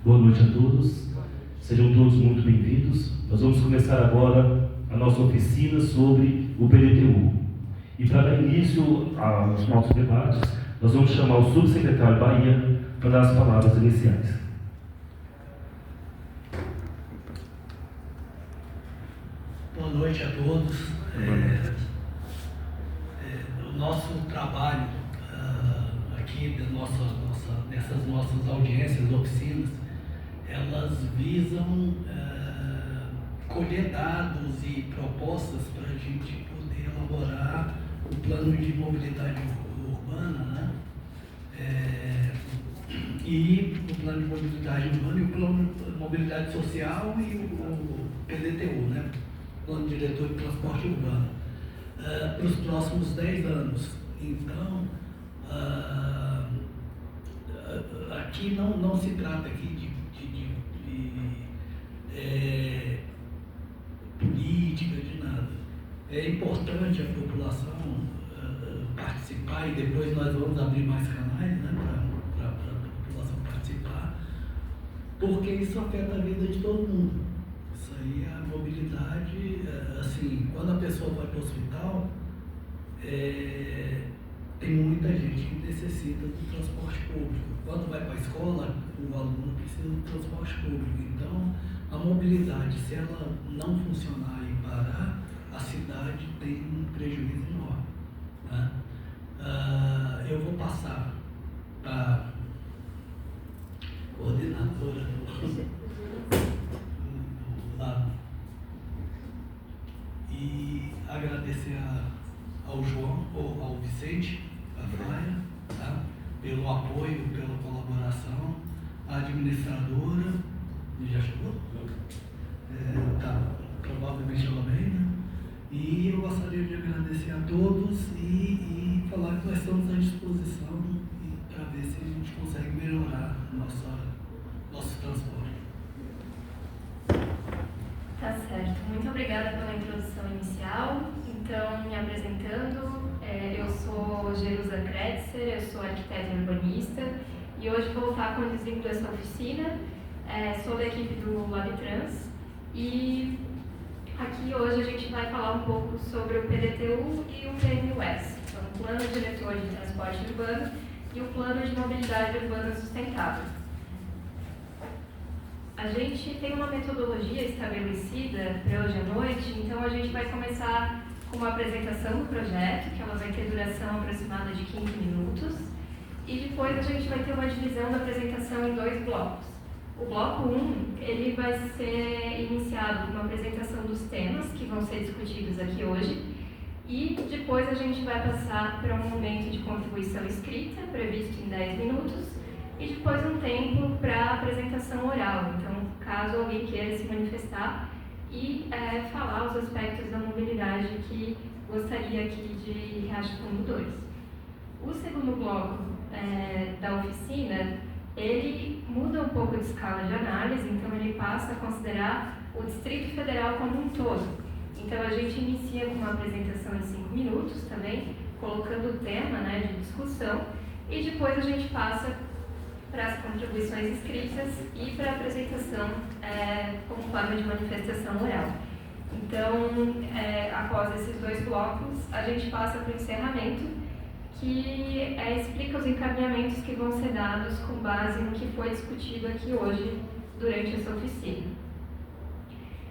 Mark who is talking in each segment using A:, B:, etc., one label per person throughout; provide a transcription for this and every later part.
A: Boa noite a todos, sejam todos muito bem-vindos. Nós vamos começar agora a nossa oficina sobre o PDTU. E para dar início aos nossos debates, nós vamos chamar o subsecretário Bahia para dar as palavras iniciais.
B: Boa noite a todos. O nosso trabalho aqui nessas nossas audiências, oficinas, elas visam colher dados e propostas para a gente poder elaborar o plano de mobilidade urbana, né? E o plano de mobilidade urbana e o plano de mobilidade social e o PDTU, né? Plano Diretor de Transporte Urbano, para os próximos 10 anos. Então, aqui não se trata aqui de política, de nada. É importante a população participar, e depois nós vamos abrir mais canais, né, para a população participar, porque isso afeta a vida de todo mundo. Isso aí, a mobilidade, assim, quando a pessoa vai para o hospital, tem muita gente que necessita do transporte público. Quando vai para a escola, o aluno precisa do transporte público. Então, a mobilidade, se ela não funcionar e parar, a cidade tem um prejuízo enorme, né? Eu vou passar para a coordenadora do lado e agradecer ao João, ou ao Vicente, a Fraia, tá? Pelo apoio, pela colaboração, a administradora, já chegou? Tá, provavelmente ela vem, né? E eu gostaria de agradecer a todos e falar que nós estamos à disposição para ver se a gente consegue melhorar nosso transporte.
C: Tá certo. Muito obrigada pela introdução inicial. Então, me apresentando, eu sou Jerusa Kretzer, eu sou arquiteta e urbanista e hoje vou estar conduzindo essa oficina. Sou da equipe do LabTrans e aqui hoje a gente vai falar um pouco sobre o PDTU e o PMUS, então, o Plano Diretor de Transporte Urbano e o Plano de Mobilidade Urbana Sustentável. A gente tem uma metodologia estabelecida para hoje à noite, então a gente vai começar com uma apresentação do projeto, que ela vai ter duração aproximada de 15 minutos, e depois a gente vai ter uma divisão da apresentação em 2 blocos. O bloco 1, ele vai ser iniciado com uma apresentação dos temas que vão ser discutidos aqui hoje, e depois a gente vai passar para um momento de contribuição escrita, previsto em 10 minutos, e depois um tempo para apresentação oral. Então, caso alguém queira se manifestar e falar os aspectos da mobilidade que gostaria aqui de Riacho Fundo 2. O segundo bloco da oficina, ele muda um pouco de escala de análise, então ele passa a considerar o Distrito Federal como um todo. Então a gente inicia com uma apresentação em 5 minutos também, colocando o tema, né, de discussão, e depois a gente passa para as contribuições escritas e para a apresentação como forma de manifestação oral. Então, após esses 2 blocos, a gente passa para o encerramento, que explica os encaminhamentos que vão ser dados com base no que foi discutido aqui hoje durante essa oficina.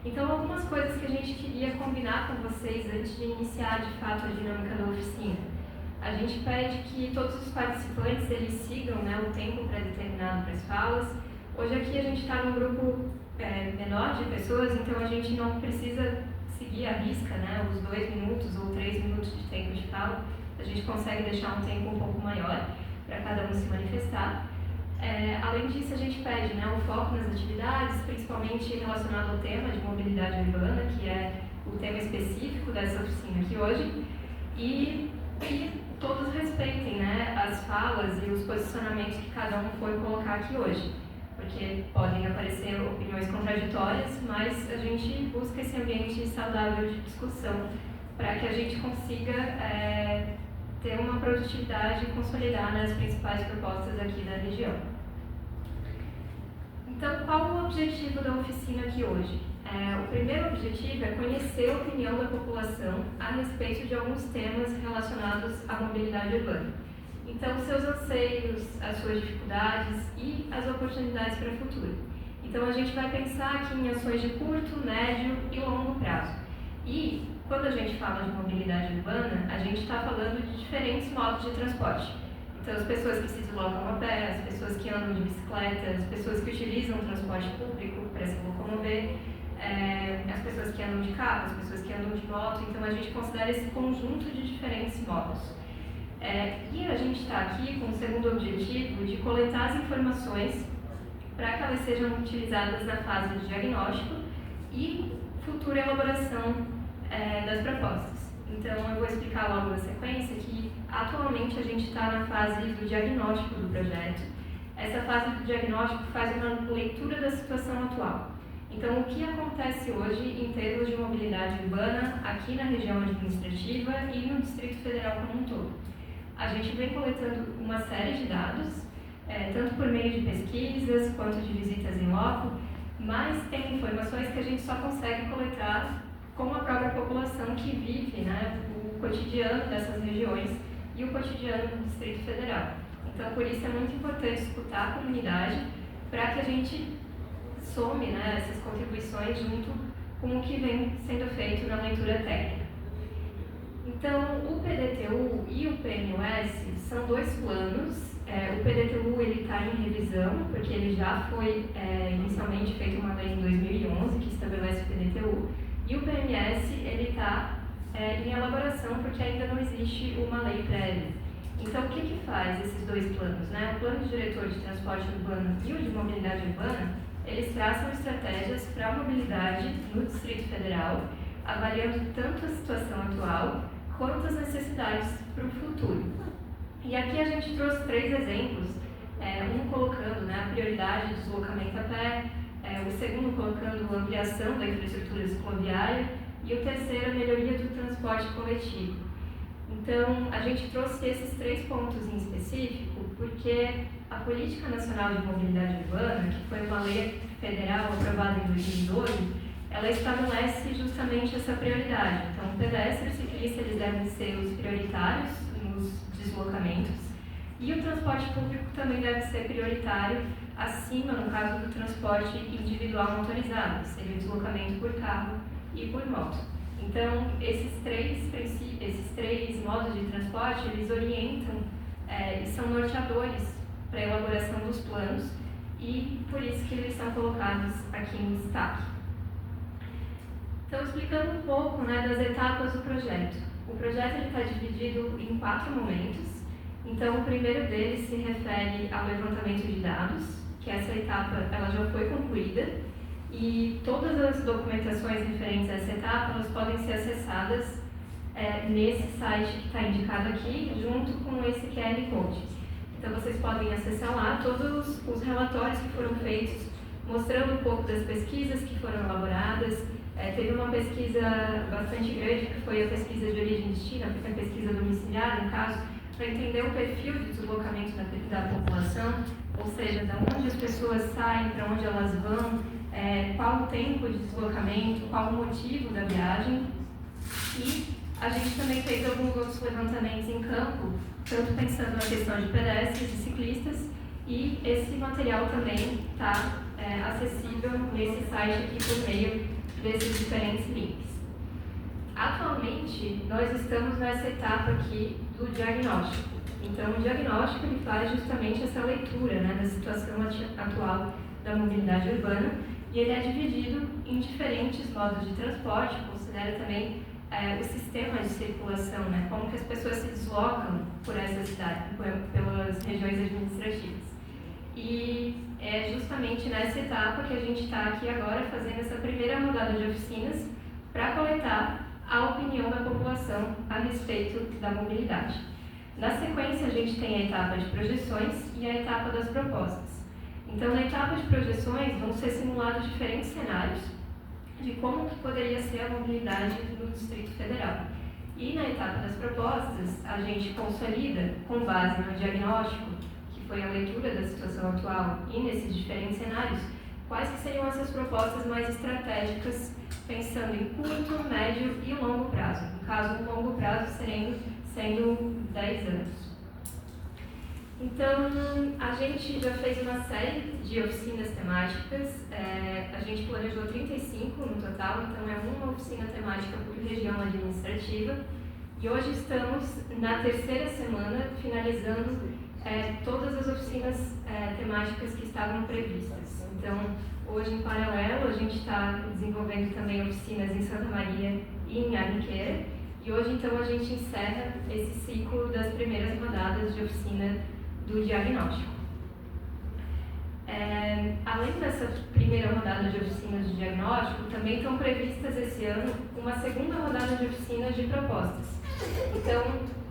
C: Então, algumas coisas que a gente queria combinar com vocês antes de iniciar de fato a dinâmica da oficina. A gente pede que todos os participantes eles sigam, né, o tempo pré-determinado para as falas. Hoje aqui a gente está num grupo menor de pessoas, então a gente não precisa seguir à risca, né, os 2 minutos ou 3 minutos de tempo de fala. A gente consegue deixar um tempo um pouco maior para cada um se manifestar. Além disso, a gente pede, né, o foco nas atividades, principalmente relacionado ao tema de mobilidade urbana, que é o tema específico dessa oficina aqui hoje, e que todos respeitem, né, as falas e os posicionamentos que cada um for colocar aqui hoje, porque podem aparecer opiniões contraditórias, mas a gente busca esse ambiente saudável de discussão para que a gente consiga ter uma produtividade e consolidar, né, as principais propostas aqui da região. Então, qual o objetivo da oficina aqui hoje? O primeiro objetivo é conhecer a opinião da população a respeito de alguns temas relacionados à mobilidade urbana. Então, seus anseios, as suas dificuldades e as oportunidades para o futuro. Então, a gente vai pensar aqui em ações de curto, médio e longo prazo. E, quando a gente fala de mobilidade urbana, a gente está falando de diferentes modos de transporte. Então, as pessoas que se deslocam a pé, as pessoas que andam de bicicleta, as pessoas que utilizam o transporte público para se locomover, as pessoas que andam de carro, as pessoas que andam de moto. Então, a gente considera esse conjunto de diferentes modos. E a gente está aqui com o segundo objetivo de coletar as informações para que elas sejam utilizadas na fase de diagnóstico e futura elaboração das propostas. Então, eu vou explicar logo na sequência que atualmente a gente está na fase do diagnóstico do projeto. Essa fase do diagnóstico faz uma leitura da situação atual. Então, o que acontece hoje em termos de mobilidade urbana aqui na região administrativa e no Distrito Federal como um todo? A gente vem coletando uma série de dados, tanto por meio de pesquisas quanto de visitas em loco, mas tem informações que a gente só consegue coletar com a própria população que vive, né, o cotidiano dessas regiões e o cotidiano do Distrito Federal. Então, por isso é muito importante escutar a comunidade para que a gente some, né, essas contribuições junto com o que vem sendo feito na leitura técnica. Então, o PDTU e o PMUS são dois planos. O PDTU está em revisão, porque ele já foi inicialmente feita uma lei em 2011 que estabelece o PDTU, e o PMS está em elaboração, porque ainda não existe uma lei prévia. Então, o que faz esses dois planos? Né? O Plano Diretor de Transporte Urbano e o de Mobilidade Urbana, eles traçam estratégias para a mobilidade no Distrito Federal, avaliando tanto a situação atual quanto as necessidades para o futuro. E aqui a gente trouxe 3 exemplos, um colocando, né, a prioridade do deslocamento a pé, o segundo colocando a ampliação da infraestrutura cicloviária e o terceiro a melhoria do transporte coletivo. Então, a gente trouxe esses 3 pontos em específico porque a Política Nacional de Mobilidade Urbana, que foi uma lei federal aprovada em 2012, ela estabelece justamente essa prioridade. Então, o pedestre e o ciclista eles devem ser os prioritários nos deslocamentos e o transporte público também deve ser prioritário acima, no caso do transporte individual motorizado, que seria o deslocamento por carro e por moto. Então, esses três modos de transporte, eles orientam e são norteadores para a elaboração dos planos e por isso que eles são colocados aqui em destaque. Então, explicando um pouco, né, das etapas do projeto. O projeto está dividido em 4 momentos. Então, o primeiro deles se refere ao levantamento de dados, que essa etapa ela já foi concluída, e todas as documentações referentes a essa etapa elas podem ser acessadas nesse site que está indicado aqui, junto com esse QR Code. Então, vocês podem acessar lá todos os relatórios que foram feitos, mostrando um pouco das pesquisas que foram elaboradas. Teve uma pesquisa bastante grande, que foi a pesquisa de origem e destino, a pesquisa domiciliar, no caso, para entender o perfil de deslocamento da população, ou seja, de onde as pessoas saem, para onde elas vão, qual o tempo de deslocamento, qual o motivo da viagem. E a gente também fez alguns outros levantamentos em campo, tanto pensando na questão de pedestres e ciclistas, e esse material também está acessível nesse site aqui por meio desses diferentes links. Atualmente, nós estamos nessa etapa aqui do diagnóstico. Então, o diagnóstico ele faz justamente essa leitura, né, da situação atual da mobilidade urbana, e ele é dividido em diferentes modos de transporte, considera também o sistema de circulação, né, como que as pessoas se deslocam por essa cidade, pelas regiões administrativas. E é justamente nessa etapa que a gente está aqui agora fazendo essa primeira rodada de oficinas para coletar a opinião da população a respeito da mobilidade. Na sequência, a gente tem a etapa de projeções e a etapa das propostas. Então, na etapa de projeções, vão ser simulados diferentes cenários de como que poderia ser a mobilidade no Distrito Federal. E na etapa das propostas, a gente consolida, com base no diagnóstico, que foi a leitura da situação atual, e nesses diferentes cenários, quais que seriam essas propostas mais estratégicas, pensando em curto, médio e longo prazo. No caso, o longo prazo sendo 10 anos. Então, a gente já fez uma série de oficinas temáticas, a gente planejou 35 no total, então é uma oficina temática por região administrativa, e hoje estamos na terceira semana, finalizando todas as oficinas temáticas que estavam previstas. Então, hoje, em paralelo, a gente está desenvolvendo também oficinas em Santa Maria e em Arniqueira, e hoje, então, a gente encerra esse ciclo das primeiras rodadas de oficina do diagnóstico. Além dessa primeira rodada de oficinas de diagnóstico, também estão previstas esse ano uma segunda rodada de oficinas de propostas. Então,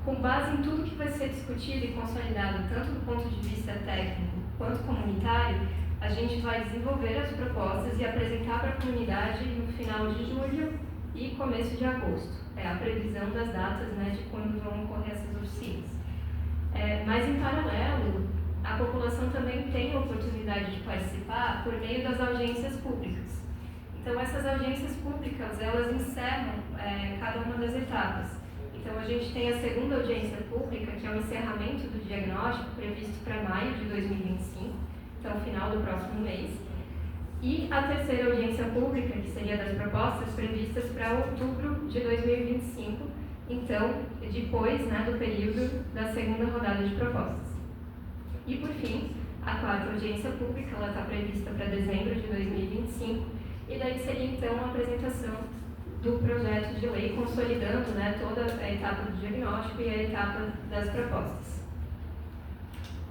C: com base em tudo que vai ser discutido e consolidado, tanto do ponto de vista técnico quanto comunitário, a gente vai desenvolver as propostas e apresentar para a comunidade no final de julho e começo de agosto. É a previsão das datas, né, de quando vão ocorrer essas oficinas. Mas, em paralelo, a população também tem a oportunidade de participar por meio das audiências públicas. Então, essas audiências públicas, elas encerram cada uma das etapas. Então, a gente tem a segunda audiência pública, que é o encerramento do diagnóstico, previsto para maio de 2025, então, final do próximo mês. E a terceira audiência pública, que seria das propostas, previstas para outubro de 2025, então, depois, né, do período da segunda rodada de propostas. E, por fim, a quarta audiência pública, ela está prevista para dezembro de 2025, e daí seria, então, a apresentação do projeto de lei, consolidando, né, toda a etapa do diagnóstico e a etapa das propostas.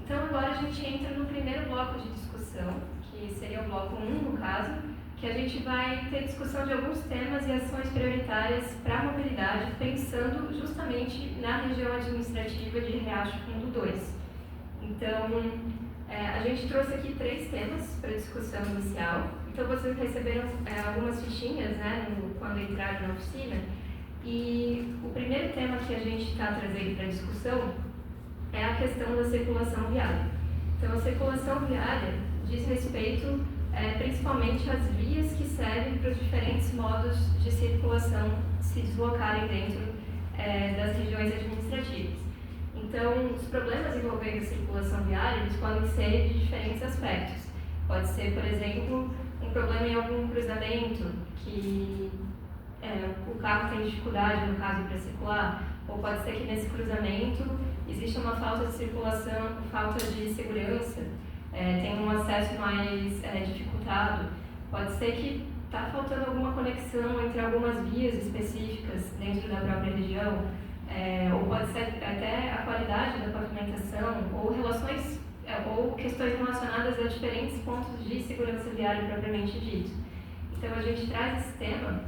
C: Então, agora a gente entra no primeiro bloco de discussão, que seria o bloco 1, no caso, que a gente vai ter discussão de alguns temas e ações prioritárias para a mobilidade, pensando justamente na região administrativa de Riacho Fundo 2. Então, a gente trouxe aqui 3 temas para discussão inicial. Então, vocês receberam algumas fichinhas, né, quando entraram na oficina. E o primeiro tema que a gente está trazendo para discussão é a questão da circulação viária. Então, a circulação viária diz respeito principalmente às vias que servem para os diferentes modos de circulação se deslocarem dentro das regiões administrativas. Então, os problemas envolvendo a circulação viária eles podem ser de diferentes aspectos. Pode ser, por exemplo, um problema em algum cruzamento, que o carro tem dificuldade, no caso, para circular, ou pode ser que nesse cruzamento exista uma falta de circulação, falta de segurança, tem um acesso mais dificultado. Pode ser que está faltando alguma conexão entre algumas vias específicas dentro da própria região, ou pode ser até a qualidade da pavimentação, ou relações, ou questões relacionadas a diferentes pontos de segurança viária propriamente dito. Então a gente traz esse tema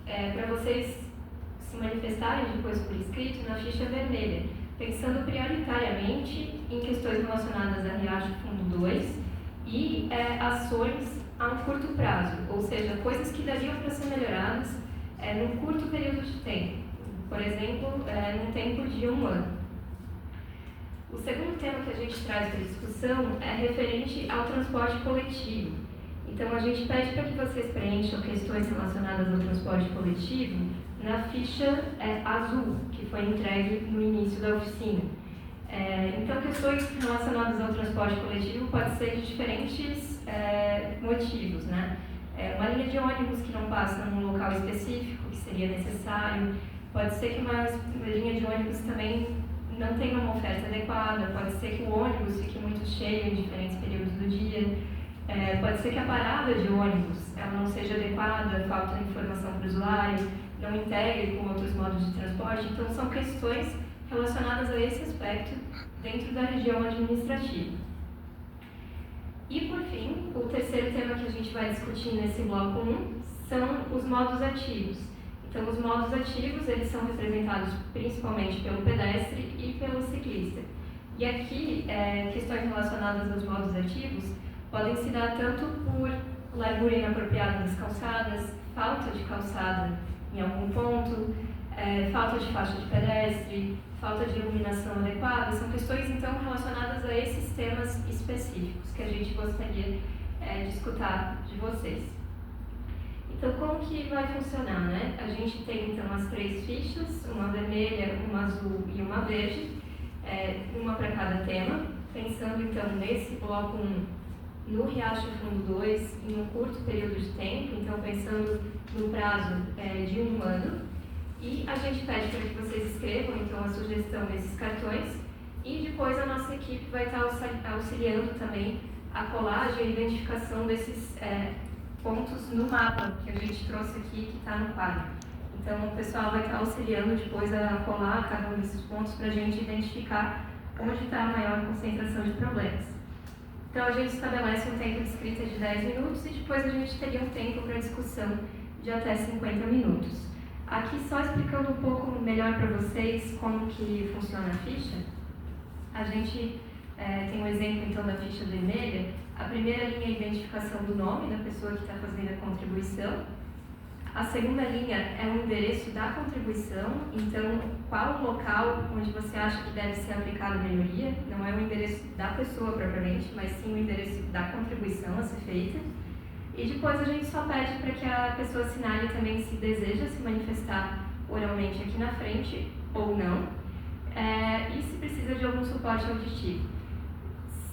C: para vocês se manifestarem depois por escrito na ficha vermelha, pensando prioritariamente em questões relacionadas a Riacho Fundo 2 e ações a um curto prazo, ou seja, coisas que dariam para ser melhoradas num curto período de tempo, por exemplo, num tempo de 1 ano. O segundo tema que a gente traz para discussão é referente ao transporte coletivo. Então, a gente pede para que vocês preencham questões relacionadas ao transporte coletivo na ficha azul, que foi entregue no início da oficina. Então, questões relacionadas ao transporte coletivo pode ser de diferentes motivos, né? Uma linha de ônibus que não passa num local específico, que seria necessário. Pode ser que uma linha de ônibus também não tenha uma oferta adequada. Pode ser que o ônibus fique muito cheio em diferentes períodos do dia. Pode ser que a parada de ônibus ela não seja adequada, falta informação para o usuário, não integre com outros modos de transporte. Então, são questões relacionadas a esse aspecto dentro da região administrativa. E, por fim, o terceiro tema que a gente vai discutir nesse bloco 1 são os modos ativos. Então, os modos ativos, eles são representados principalmente pelo pedestre e pelo ciclista. E aqui, questões relacionadas aos modos ativos podem se dar tanto por largura inapropriada das calçadas, falta de calçada em algum ponto, falta de faixa de pedestre, falta de iluminação adequada. São questões, então, relacionadas a esses temas específicos que a gente gostaria de escutar de vocês. Então, como que vai funcionar, né? A gente tem, então, as 3 fichas, uma vermelha, uma azul e uma verde, uma para cada tema, pensando, então, nesse bloco 1, no Riacho Fundo 2, em um curto período de tempo, então, pensando no prazo de 1 ano. E a gente pede para que vocês escrevam, então, a sugestão desses cartões, e depois a nossa equipe vai estar auxiliando também a colagem e a identificação desses pontos no mapa que a gente trouxe aqui, que está no quadro. Então, o pessoal vai estar auxiliando depois a colar cada um desses pontos para a gente identificar onde está a maior concentração de problemas. Então, a gente estabelece um tempo de escrita de 10 minutos e depois a gente teria um tempo para discussão de até 50 minutos. Aqui, só explicando um pouco melhor para vocês como que funciona a ficha, a gente tem um exemplo, então, da ficha vermelha. A primeira linha é a identificação do nome da pessoa que está fazendo a contribuição. A segunda linha é o endereço da contribuição, então, qual o local onde você acha que deve ser aplicada a melhoria. Não é o endereço da pessoa propriamente, mas sim o endereço da contribuição a ser feita. E depois a gente só pede para que a pessoa assinale também se deseja se manifestar oralmente aqui na frente ou não, e se precisa de algum suporte auditivo.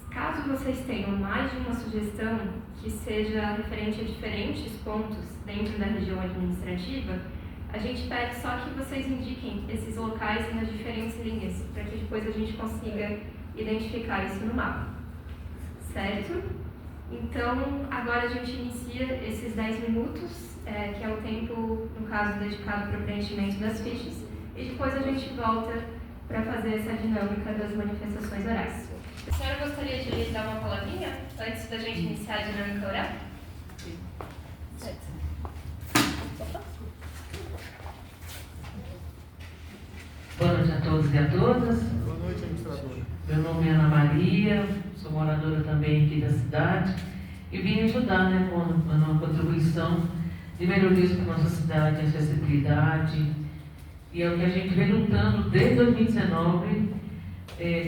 C: Caso vocês tenham mais de uma sugestão que seja referente a diferentes pontos dentro da região administrativa, a gente pede só que vocês indiquem esses locais nas diferentes linhas, para que depois a gente consiga identificar isso no mapa. Certo? Então, agora a gente inicia esses 10 minutos, que é o tempo, no caso, dedicado para o preenchimento das fichas, e depois a gente volta para fazer essa dinâmica das manifestações orais. A senhora gostaria de lhe dar uma palavrinha antes da gente iniciar a dinâmica oral? Certo.
D: Boa noite a todos e a todas.
E: Boa noite, administradora.
D: Meu nome é Ana Maria, sou moradora também aqui da cidade e vim ajudar, né, com uma contribuição de melhorias para a nossa cidade, acessibilidade, e é o que a gente vem lutando desde 2019,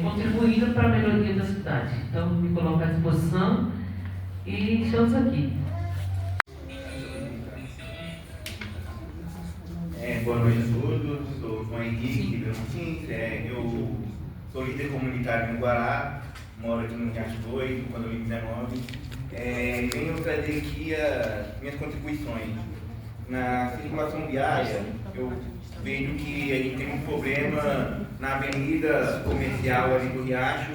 D: contribuindo para a melhoria da cidade. Então, me coloco à disposição e estamos aqui.
E: Boa noite a todos, sou João Henrique Belmontins, eu sou líder comunitário no Guará, moro aqui no Riacho 2, no condomínio 19, e venho trazer aqui as minhas contribuições. Na circulação viária, eu vejo que a gente tem um problema na avenida comercial ali do Riacho,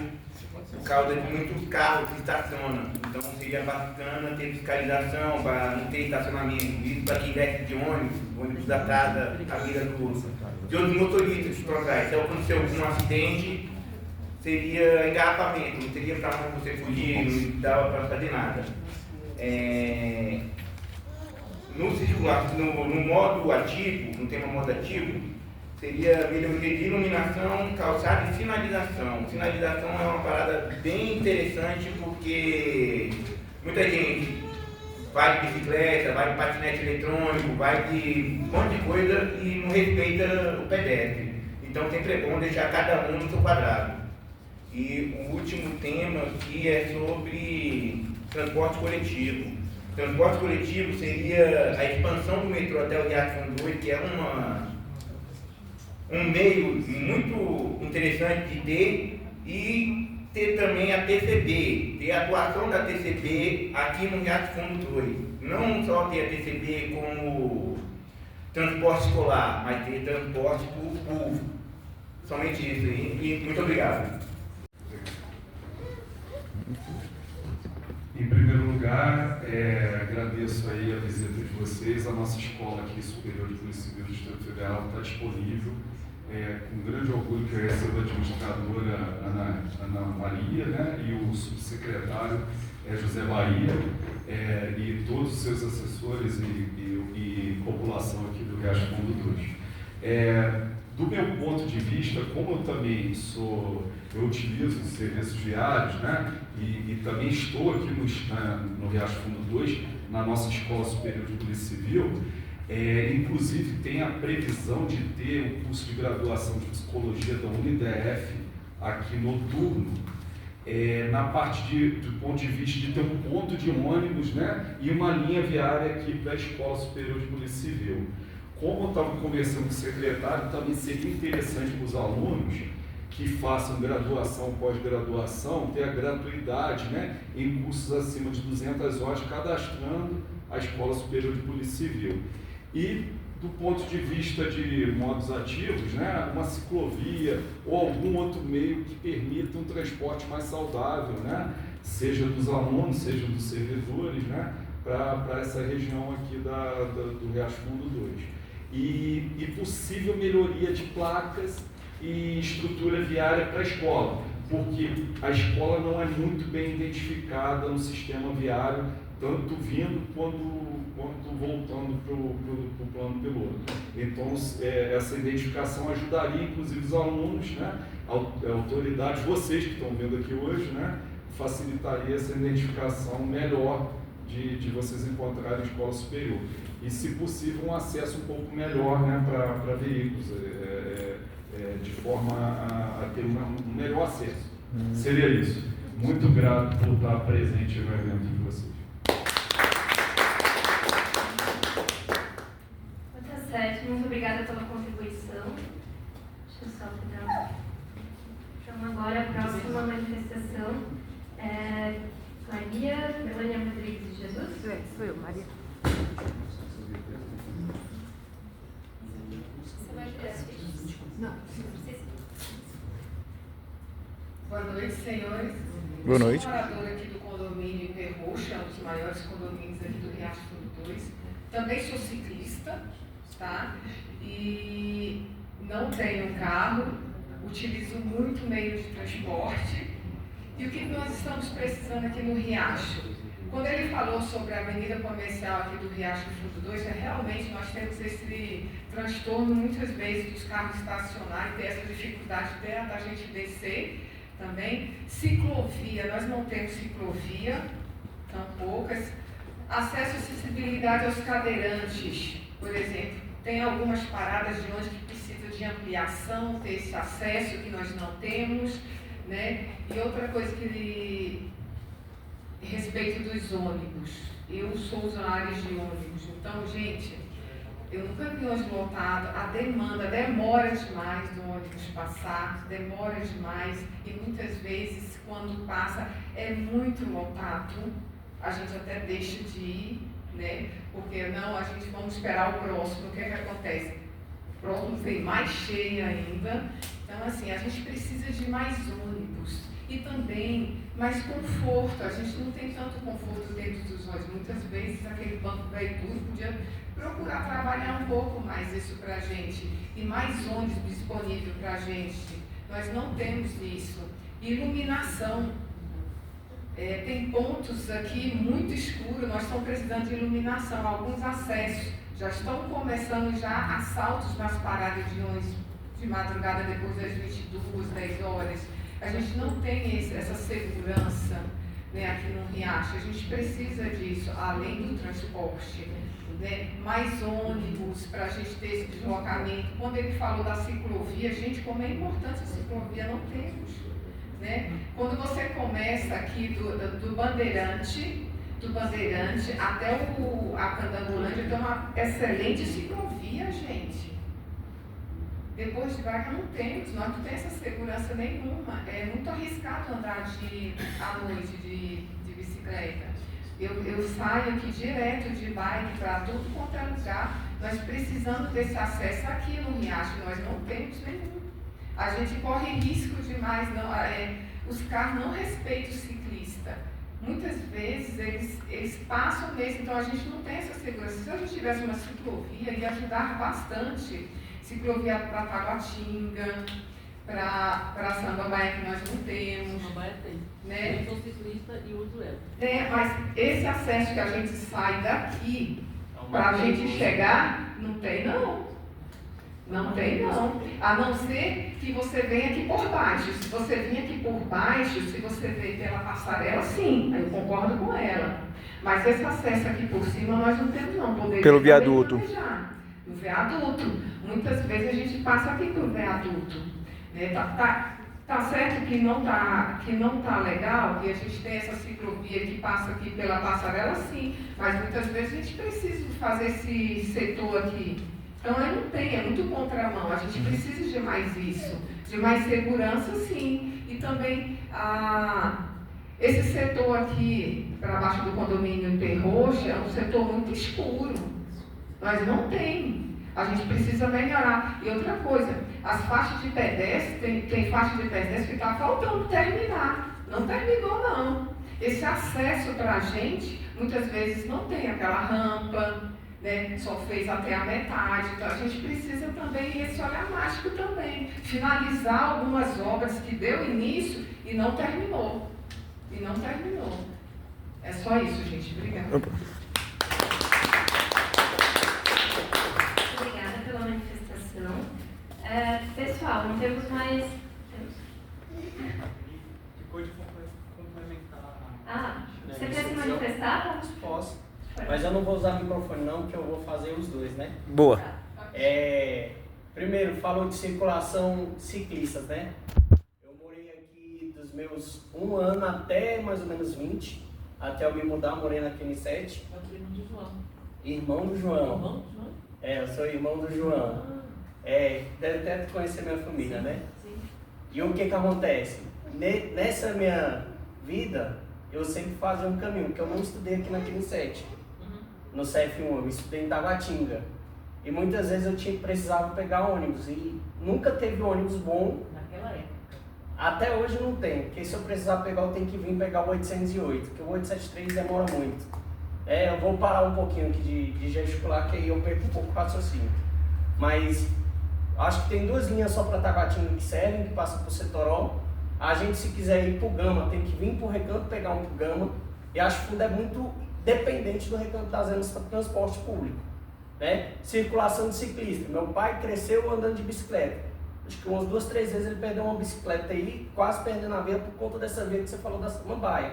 E: por causa de muitos carros que estacionam. Então seria bacana ter fiscalização para não ter estacionamento, isso para quem desce de ônibus atrasa a vida de outros motoristas que estão atrás. Se acontecer algum acidente, seria engarrafamento, não teria para onde você fugir, não dava para fazer nada. No modo ativo, no tema modo ativo, seria melhoria de iluminação, calçada e sinalização. Sinalização é uma parada bem interessante porque muita gente vai de bicicleta, vai de patinete eletrônico, vai de um monte de coisa e não respeita o pedestre. Então sempre é bom deixar cada um no seu quadrado. E o último tema aqui é sobre transporte coletivo. Transporte coletivo seria a expansão do metrô até o Riacho Fundo 2, que é um meio muito interessante de ter, e ter também a TCB, ter a atuação da TCB aqui no Riacho Fundo 2. Não só ter a TCB como transporte escolar, mas ter transporte público. Somente isso aí, e muito obrigado.
F: Em primeiro lugar, agradeço aí a visita de vocês. A nossa escola aqui superior de Polícia Civil do Distrito Federal está disponível. Com grande orgulho que eu recebo a administradora Ana Maria, né, e o subsecretário José Bahia, e todos os seus assessores e população aqui do Riacho Fundo 2. Do meu ponto de vista, como eu também eu utilizo os serviços viários, né, e também estou aqui no Riacho Fundo 2, na nossa Escola Superior de Polícia Civil, inclusive tem a previsão de ter um curso de graduação de psicologia da UniDF aqui noturno, na parte do ponto de vista de ter um ponto de ônibus, né, e uma linha viária aqui para a Escola Superior de Polícia Civil. Como eu estava conversando com o secretário, também seria interessante para os alunos que façam graduação, pós-graduação, ter a gratuidade, né, em cursos acima de 200 horas, cadastrando a Escola Superior de Polícia Civil. E, do ponto de vista de modos ativos, né, uma ciclovia ou algum outro meio que permita um transporte mais saudável, né, seja dos alunos, seja dos servidores, né, para essa região aqui do Riacho Fundo 2. E possível melhoria de placas e estrutura viária para a escola, porque a escola não é muito bem identificada no sistema viário, tanto vindo quanto voltando para o plano piloto. Então, essa identificação ajudaria, inclusive, os alunos, né, autoridades, vocês que estão vendo aqui hoje, né, facilitaria essa identificação melhor de vocês encontrarem a escola superior. E, se possível, um acesso um pouco melhor, né, para veículos, de forma a ter um melhor acesso. Seria isso. Muito grato por estar presente no evento de vocês.
C: Tá certo, muito obrigada pela contribuição. Deixa eu só pegar. Então, agora a próxima manifestação é Maria Melânia Rodrigues de Jesus.
G: Sou eu, Maria.
C: Você vai ter as fichas?
G: Não.
H: Boa noite, senhores.
G: Boa noite.
H: Eu sou moradora aqui do condomínio IP Roxa, um dos maiores condomínios aqui do Riacho Fundo 2. Também sou ciclista, tá? E não tenho carro, utilizo muito meio de transporte. E o que nós estamos precisando aqui no Riacho? Quando ele falou sobre a avenida comercial aqui do Riacho Fundo 2, realmente nós temos esse transtorno muitas vezes dos carros estacionarem, ter essa dificuldade até da gente descer também. Ciclovia, nós não temos ciclovia, tão poucas. Acesso e acessibilidade aos cadeirantes, por exemplo, tem algumas paradas de onde que precisa de ampliação, ter esse acesso que nós não temos, né? E outra coisa que respeito dos ônibus. Eu sou usuária de ônibus, então, gente, eu nunca vi ônibus lotado, a demora demais do ônibus passar, demora demais, e muitas vezes, quando passa, é muito lotado, a gente até deixa de ir, né? Porque não, a gente vamos esperar o próximo, o que é que acontece? O próximo vem mais cheio ainda, então, assim, a gente precisa de mais ônibus. E também mais conforto, a gente não tem tanto conforto dentro dos ônibus. Muitas vezes aquele banco velho duro podia procurar trabalhar um pouco mais isso para a gente. E mais ônibus disponível para a gente. Nós não temos isso. Iluminação. Tem pontos aqui muito escuros, nós estamos precisando de iluminação. Alguns acessos já estão começando assaltos nas paradas de ônibus de madrugada depois das 22, 10 horas. A gente não tem essa segurança, né, aqui no Riacho. A gente precisa disso, além do transporte, né, mais ônibus para a gente ter esse deslocamento. Quando ele falou da ciclovia, gente, como é importante a ciclovia, não temos, né? Quando você começa aqui do Bandeirante até a Candangolândia, tem uma excelente ciclovia, gente. Depois de vaca não temos, nós não temos essa segurança nenhuma. É muito arriscado andar à noite de bicicleta. Eu saio aqui direto de bike para tudo quanto é lugar. Nós precisamos desse acesso aqui no Riacho, nós não temos nenhum. A gente corre risco demais, os carros não respeitam o ciclista. Muitas vezes eles passam mesmo, então a gente não tem essa segurança. Se a gente tivesse uma ciclovia, ia ajudar bastante. Ciclovia para Taguatinga, para Samambaia, que nós não temos.
I: Samambaia tem.
H: Né?
I: Eu sou ciclista e uso ela.
H: Mas esse acesso que a gente sai daqui, para a gente chegar, não tem não. Não tem não. A não ser que você venha aqui por baixo. Se você vir aqui por baixo, se você ver pela passarela, sim, eu concordo com ela. Mas esse acesso aqui por cima nós não temos não. Poderia
G: pelo viaduto.
H: No viaduto. Muitas vezes a gente passa aqui pelo viaduto. Né? Tá certo que não tá legal, que a gente tem essa ciclovia que passa aqui pela passarela, sim, mas muitas vezes a gente precisa fazer esse setor aqui. Então não tem, é muito contramão, a gente precisa de mais isso, de mais segurança, sim. E também esse setor aqui, para baixo do condomínio Perroxa, é um setor muito escuro, mas não tem. A gente precisa melhorar. E outra coisa, as faixas de pedestre, tem faixa de pedestre que está faltando terminar. Não terminou, não. Esse acesso para a gente, muitas vezes não tem aquela rampa, né? Só fez até a metade. Então a gente precisa também esse olhar mágico também. Finalizar algumas obras que deu início e não terminou. É só isso, gente. Obrigada.
C: Obrigada pela manifestação. Pessoal, não temos mais...
J: Ficou de complementar.
C: Você quer se manifestar?
J: Posso. Mas eu não vou usar microfone não, porque eu vou fazer os dois, né?
G: Boa.
J: Primeiro, falou de circulação ciclistas, né? Eu morei aqui dos meus 1 ano até mais ou menos 20. Até eu me mudar, morei na Q7. Irmão do João. Eu sou irmão do João. Deve até conhecer minha família, né?
C: Sim.
J: E o que acontece? Nessa minha vida, eu sempre fazia um caminho, porque eu não estudei aqui na Q7, no CF1, eu estudei em Taguatinga. E muitas vezes eu precisava pegar ônibus, e nunca teve ônibus bom.
D: Naquela época.
J: Até hoje não tem, porque se eu precisar pegar, eu tenho que vir pegar o 808, porque o 873 demora muito. Eu vou parar um pouquinho aqui de gesticular, que aí eu perco um pouco o raciocínio. Mas acho que tem 2 linhas só para Taguatinga que servem, que passam por Setoró. A gente, se quiser ir para o Gama, tem que vir para o Recanto pegar um para o Gama. E acho que o fundo é muito dependente do Recanto das Emas para transporte público, né? Circulação de ciclista. Meu pai cresceu andando de bicicleta. Acho que umas 2, 3 vezes ele perdeu uma bicicleta aí, quase perdendo a via por conta dessa via que você falou da Samambaia.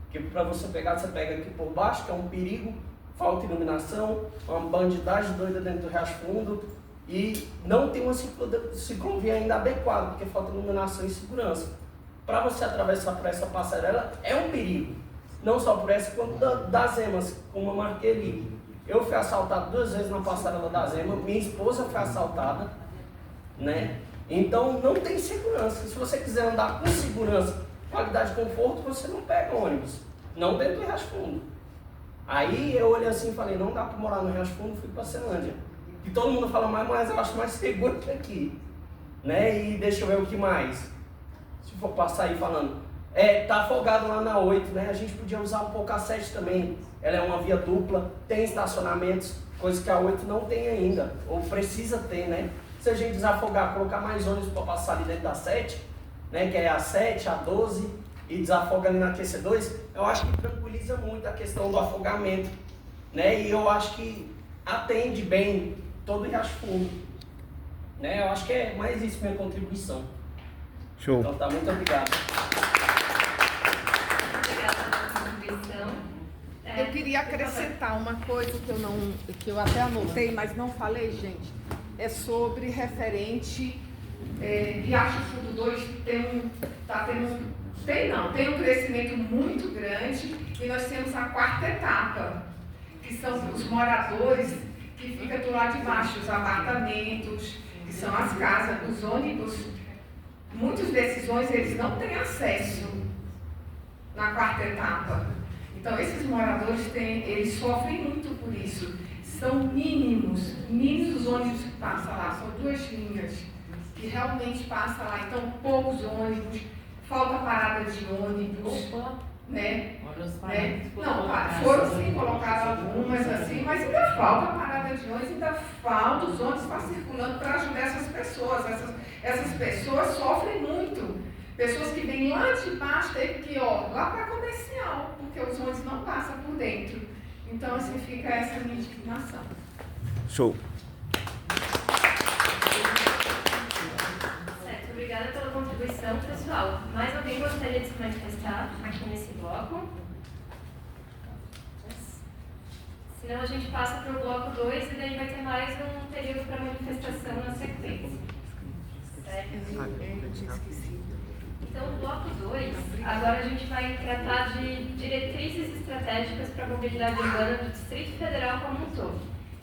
J: Que para você pegar, você pega aqui por baixo, que é um perigo, falta iluminação, uma bandidagem doida dentro do Riacho Fundo. E não tem uma ciclovia ainda adequada, porque falta iluminação e segurança. Para você atravessar por essa passarela é um perigo. Não só por essa, quanto das Emas, como eu marquei ali. Eu fui assaltado 2 vezes na passarela das Emas, minha esposa foi assaltada, né? Então não tem segurança. Se você quiser andar com segurança, qualidade de conforto, você não pega ônibus. Não dentro do Riacho Fundo. Aí eu olhei assim e falei, não dá para morar no Riacho Fundo, fui para Celândia. E todo mundo fala, mas eu acho mais seguro que aqui, né? E deixa eu ver o que mais. Se for passar aí falando, tá afogado lá na 8, né? A gente podia usar um pouco a 7 também. Ela é uma via dupla, tem estacionamentos, coisa que a 8 não tem ainda, ou precisa ter, né? Se a gente desafogar, colocar mais ônibus para passar ali dentro da 7, né? Que é a 7, a 12, e desafoga ali na QC2, eu acho que tranquiliza muito a questão do afogamento, né? E eu acho que atende bem todo o Riacho Fundo, né? Eu acho que é mais isso minha contribuição.
G: Show.
J: Então tá, muito obrigado.
C: Obrigada pela contribuição.
K: Eu queria acrescentar uma coisa que eu até anotei, mas não falei, gente. É sobre referente
H: Riacho Fundo 2 tem um crescimento muito grande, e nós temos a 4ª etapa, que são os moradores que ficam do lado de baixo, os apartamentos, que são as casas, os ônibus. Muitos desses ônibus eles não têm acesso na 4ª etapa. Então esses moradores eles sofrem muito por isso. São mínimos os ônibus que passam lá, são 2 linhas que realmente passam lá. Então poucos ônibus, falta parada de ônibus, né? Não, foram sim colocadas algumas assim, mas ainda falta parada de ônibus, ainda falta os ônibus estar circulando para ajudar essas pessoas. Essas pessoas sofrem muito. Pessoas que vêm lá de baixo, tem que ir lá para comercial, porque os ônibus não passam por dentro. Então, assim, fica essa minha indignação.
G: Show.
C: Certo, obrigada pela contribuição, pessoal. Mais alguém gostaria de se manifestar aqui nesse bloco? Senão a gente passa para o bloco 2 e daí vai ter mais um período para manifestação na sequência. Eu tinha esquecido. Então, no bloco 2, agora a gente vai tratar de diretrizes estratégicas para a mobilidade urbana do Distrito Federal como um todo.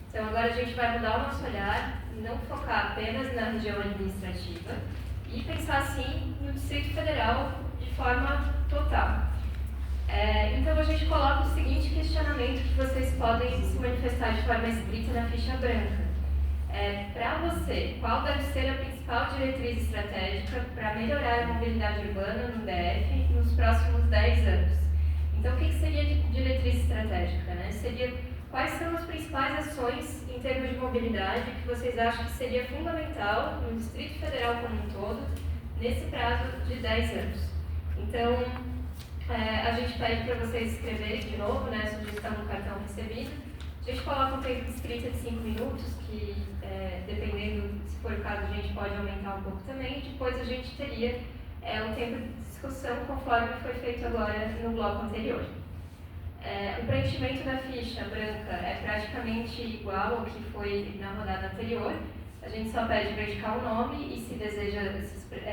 C: Então, agora a gente vai mudar o nosso olhar, não focar apenas na região administrativa e pensar, assim, no Distrito Federal de forma total. Então, a gente coloca o seguinte questionamento que vocês podem se manifestar de forma escrita na ficha branca. Para você, qual deve ser a principal diretriz estratégica para melhorar a mobilidade urbana no DF nos próximos 10 anos? Então, o que seria diretriz estratégica, né? Seria quais são as principais ações em termos de mobilidade que vocês acham que seria fundamental no Distrito Federal como um todo, nesse prazo de 10 anos? Então, a gente pede para vocês escreverem de novo, né, a sugestão no cartão recebido. A gente coloca um tempo de escrita de 5 minutos, que dependendo, se for o caso, a gente pode aumentar um pouco também. Depois a gente teria um tempo de discussão, conforme foi feito agora no bloco anterior. O preenchimento da ficha branca é praticamente igual ao que foi na rodada anterior. A gente só pede para indicar o nome e se deseja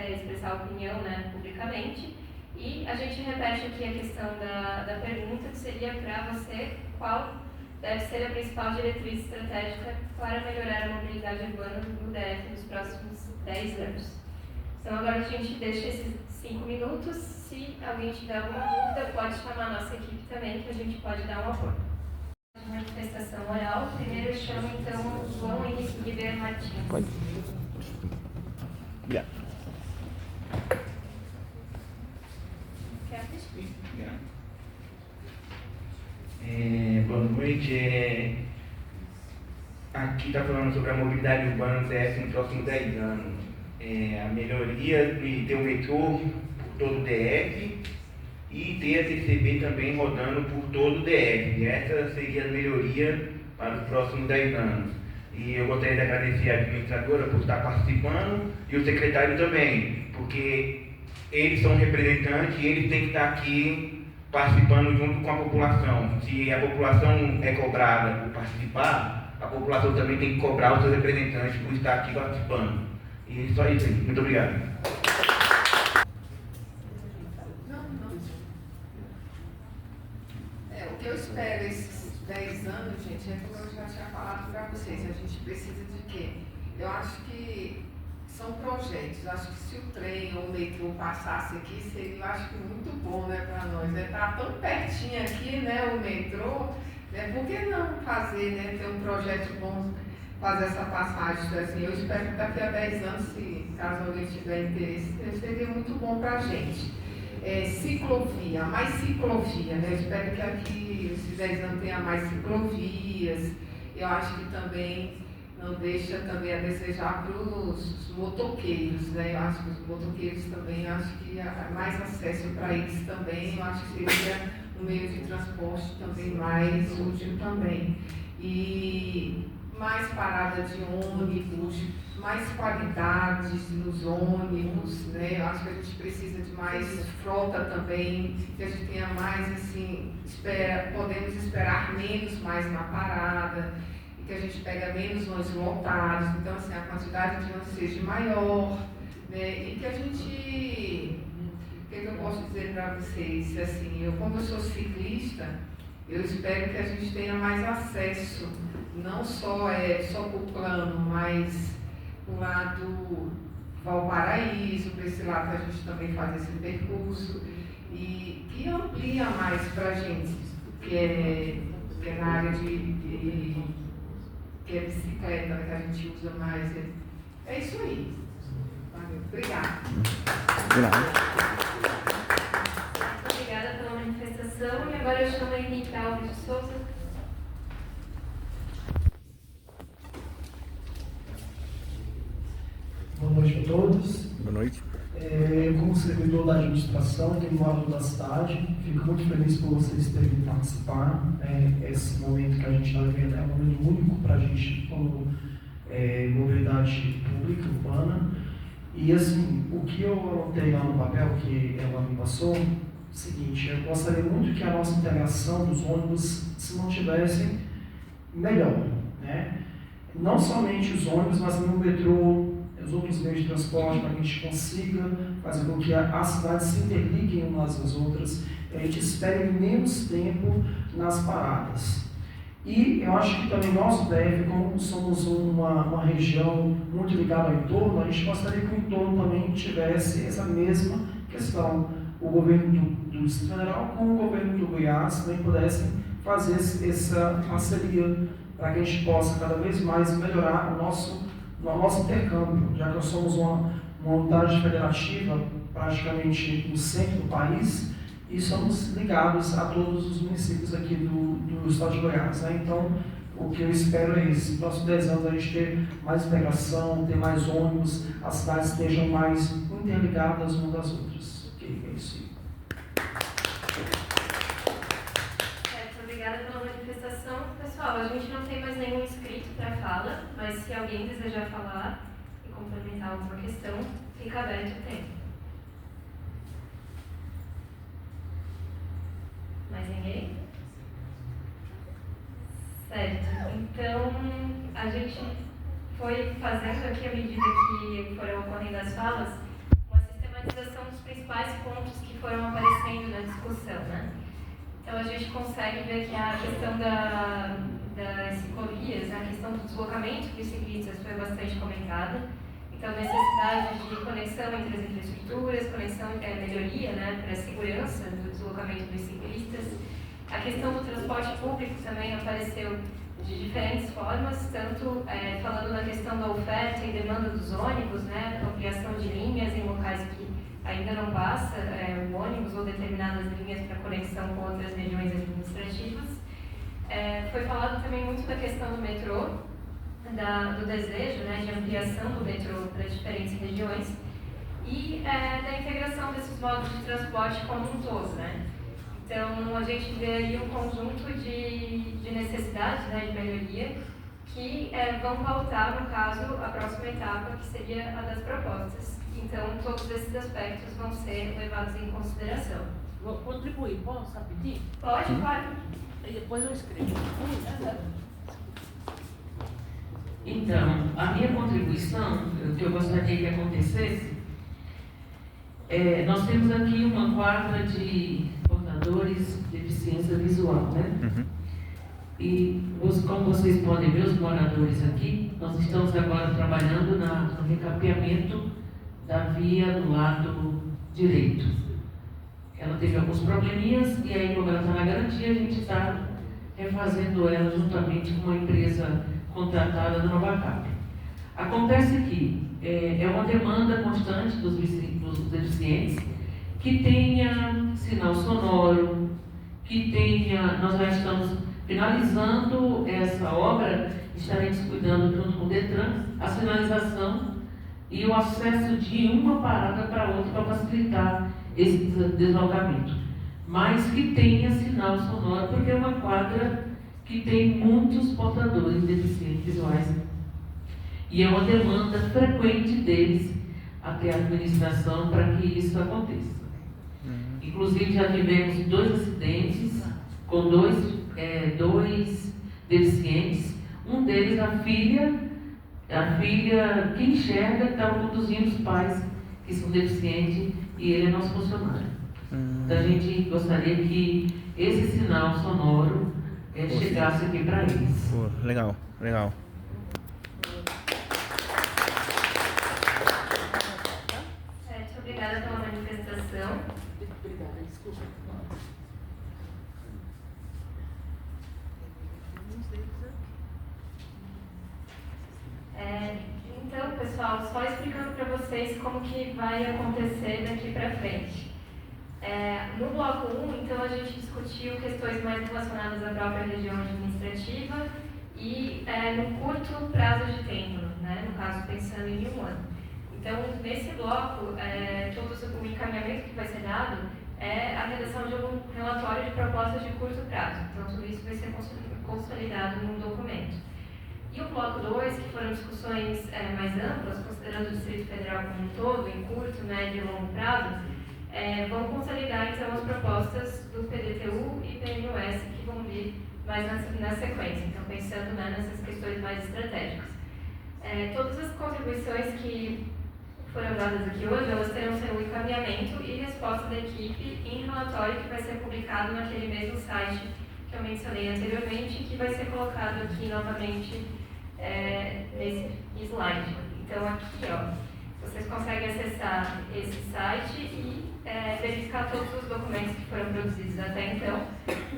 C: expressar opinião, né, publicamente. E a gente repete aqui a questão da pergunta, que seria para você qual deve ser a principal diretriz estratégica para melhorar a mobilidade urbana no DF nos próximos 10 anos. Então agora a gente deixa esses 5 minutos. Se alguém tiver alguma dúvida, pode chamar a nossa equipe também, que a gente pode dar um apoio. Manifestação oral. Primeiro eu chamo então o João Henrique Ribeiro Martins.
G: Pode. Obrigado.
E: Boa noite. Aqui está falando sobre a mobilidade urbana no DF nos próximos 10 anos. A melhoria de ter o metrô por todo o DF e ter a TCB também rodando por todo o DF. Essa seria a melhoria para os próximos 10 anos. E eu gostaria de agradecer a administradora por estar participando e o secretário também, porque eles são representantes e eles têm que estar aqui participando junto com a população. Se a população é cobrada por participar, a população também tem que cobrar os seus representantes por estar aqui participando. E só isso aí. Muito obrigado.
H: O que eu espero esses 10 anos, gente, é como eu já tinha falado para vocês, a gente precisa de quê? Eu acho que são projetos. Acho que se o trem ou o metrô passasse aqui, seria, eu acho que muito bom, né, para nós. Tá tão pertinho aqui, né, o metrô, né, por que não fazer, né, ter um projeto bom, fazer essa passagem, assim. Eu espero que daqui a 10 anos, se caso alguém tiver interesse, seria muito bom para a gente. Ciclovia, mais ciclovia, né, eu espero que aqui, esses 10 anos, tenha mais ciclovias. Eu acho que também não deixa também a desejar para os motoqueiros, né? Eu acho que os motoqueiros também, acho que mais acesso para eles também, eu acho que seria um meio de transporte também mais útil também. E mais parada de ônibus, mais qualidades nos ônibus, né? Eu acho que a gente precisa de mais frota também, que a gente tenha mais, assim, podemos esperar menos mais na parada, que a gente pega menos ônibus lotados, então assim, a quantidade de ônibus seja maior, né? E que a gente, o que eu posso dizer para vocês, assim, como eu sou ciclista, eu espero que a gente tenha mais acesso, não só para o plano, mas para o lado Valparaíso, para esse lado que a gente também faz esse percurso, e que amplia mais para a gente, que é na área que é bicicleta, que a gente usa mais. É isso aí. Valeu. Obrigada.
C: Obrigada pela manifestação. E agora eu chamo a Henrique Alves de Souza.
L: Boa noite a todos.
G: Boa noite.
L: Como servidor da administração aqui no lado da cidade, fico muito feliz por vocês terem participar. Esse momento que a gente está vivendo é um momento único para a gente como mobilidade pública urbana. E assim, o que eu anotei lá no papel que ela me passou, é o seguinte: eu gostaria muito que a nossa integração dos ônibus se mantivesse melhor, né? Não somente os ônibus, mas no metrô, os outros meios de transporte, para que a gente consiga fazer com que as cidades se interliguem umas às outras, a gente espere menos tempo nas paradas. E eu acho que também nós, DF, como somos uma região muito ligada ao entorno, a gente gostaria que o entorno também tivesse essa mesma questão. O governo do Distrito Federal com o governo do Goiás também pudessem fazer essa parceria para que a gente possa cada vez mais melhorar o nosso intercâmbio, já que nós somos uma unidade federativa praticamente no centro do país e somos ligados a todos os municípios aqui do estado de Goiás. Né? Então, o que eu espero é isso, nos próximos 10 anos a gente ter mais integração, ter mais ônibus, as cidades estejam mais interligadas umas das outras. Ok, é isso aí.
C: Obrigada pela manifestação. Pessoal, a gente não tem mais nenhum inscrito para fala, mas se alguém desejar falar e complementar alguma questão, fica aberto o tempo. Mais ninguém? Certo. Então, a gente foi fazendo aqui, à medida que foram ocorrendo as falas, uma sistematização dos principais pontos que foram aparecendo na discussão, né? Então, a gente consegue ver que a questão das ciclovias, a questão do deslocamento dos ciclistas foi bastante comentada. Então, necessidade de conexão entre as infraestruturas, melhoria, né, para a segurança do deslocamento dos ciclistas. A questão do transporte público também apareceu de diferentes formas, tanto falando na questão da oferta e demanda dos ônibus, né, ampliação de linhas em locais que ainda não passa o ônibus ou determinadas linhas para conexão com outras regiões administrativas. Foi falado também muito da questão do metrô, do desejo, né, de ampliação do metrô para diferentes regiões e da integração desses modos de transporte como um todo, né? Então, a gente vê aí um conjunto de necessidades, né, de melhoria que vão pautar, no caso, a próxima etapa, que seria a das propostas. Então, todos esses aspectos vão ser levados em consideração.
I: Vou contribuir, posso rapidinho?
C: Pode, claro.
I: E depois eu escrevo.
D: Então, a minha contribuição, o que eu gostaria que acontecesse, nós temos aqui uma quadra de portadores de deficiência visual, né?
G: Uhum.
D: E, como vocês podem ver, os moradores aqui, nós estamos agora trabalhando no recapeamento da via do lado direito. Ela teve alguns probleminhas e aí, como ela está na garantia, a gente está refazendo ela juntamente com uma empresa contratada da Novacap. Acontece que é uma demanda constante dos deficientes que tenha sinal sonoro, que tenha... Nós já estamos finalizando essa obra, estaremos cuidando junto com o Detran, a sinalização e o acesso de uma parada para outra para facilitar esse deslocamento. Mas que tenha sinal sonoro, porque é uma quadra que tem muitos portadores deficientes visuais. E é uma demanda frequente deles até a administração para que isso aconteça. Inclusive, já tivemos 2 acidentes com dois deficientes. Um deles, a filha que enxerga, que estava conduzindo os pais que são deficientes, e ele é nosso funcionário. Então, a gente gostaria que esse sinal sonoro chegasse aqui para eles.
G: Legal, legal.
C: Certo, obrigada pela manifestação.
I: Obrigada, desculpa.
C: Então, pessoal, só explicando para vocês como que vai acontecer daqui para frente. No bloco 1, então, a gente discutiu questões mais relacionadas à própria região administrativa e no curto prazo de tempo, né? No caso, pensando em 1 ano. Então, nesse bloco, todo o encaminhamento que vai ser dado é a redação de um relatório de propostas de curto prazo. Então, tudo isso vai ser consolidado num documento. E o bloco 2, que foram discussões mais amplas, considerando o Distrito Federal como um todo, em curto, médio e longo prazo, vão consolidar, então, as propostas do PDTU e PNUS que vão vir mais na sequência, então, pensando, né, nessas questões mais estratégicas. Todas as contribuições que foram dadas aqui hoje, elas terão seu encaminhamento e resposta da equipe em relatório que vai ser publicado naquele mesmo site que eu mencionei anteriormente, que vai ser colocado aqui novamente nesse slide. Então aqui, ó, vocês conseguem acessar esse site e verificar todos os documentos que foram produzidos até então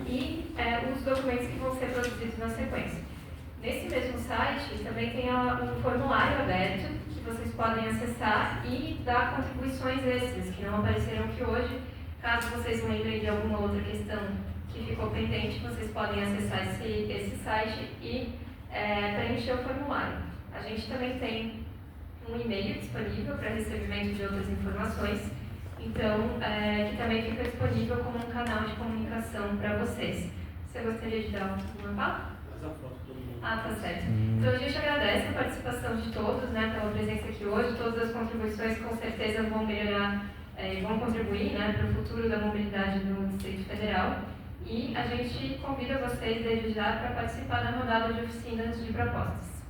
C: e os documentos que vão ser produzidos na sequência. Nesse mesmo site também tem um formulário aberto que vocês podem acessar e dar contribuições extras que não apareceram aqui hoje. Caso vocês lembrem de alguma outra questão que ficou pendente, vocês podem acessar esse site e preencher o formulário. A gente também tem um e-mail disponível para recebimento de outras informações, então, que também fica disponível como um canal de comunicação para vocês. Você gostaria de dar uma fala? Ah, tá certo. Então a gente agradece a participação de todos, né, pela presença aqui hoje. Todas as contribuições com certeza vão melhorar, vão contribuir, né, para o futuro da mobilidade do Distrito Federal. E a gente convida vocês desde já para participar da rodada de oficinas de propostas.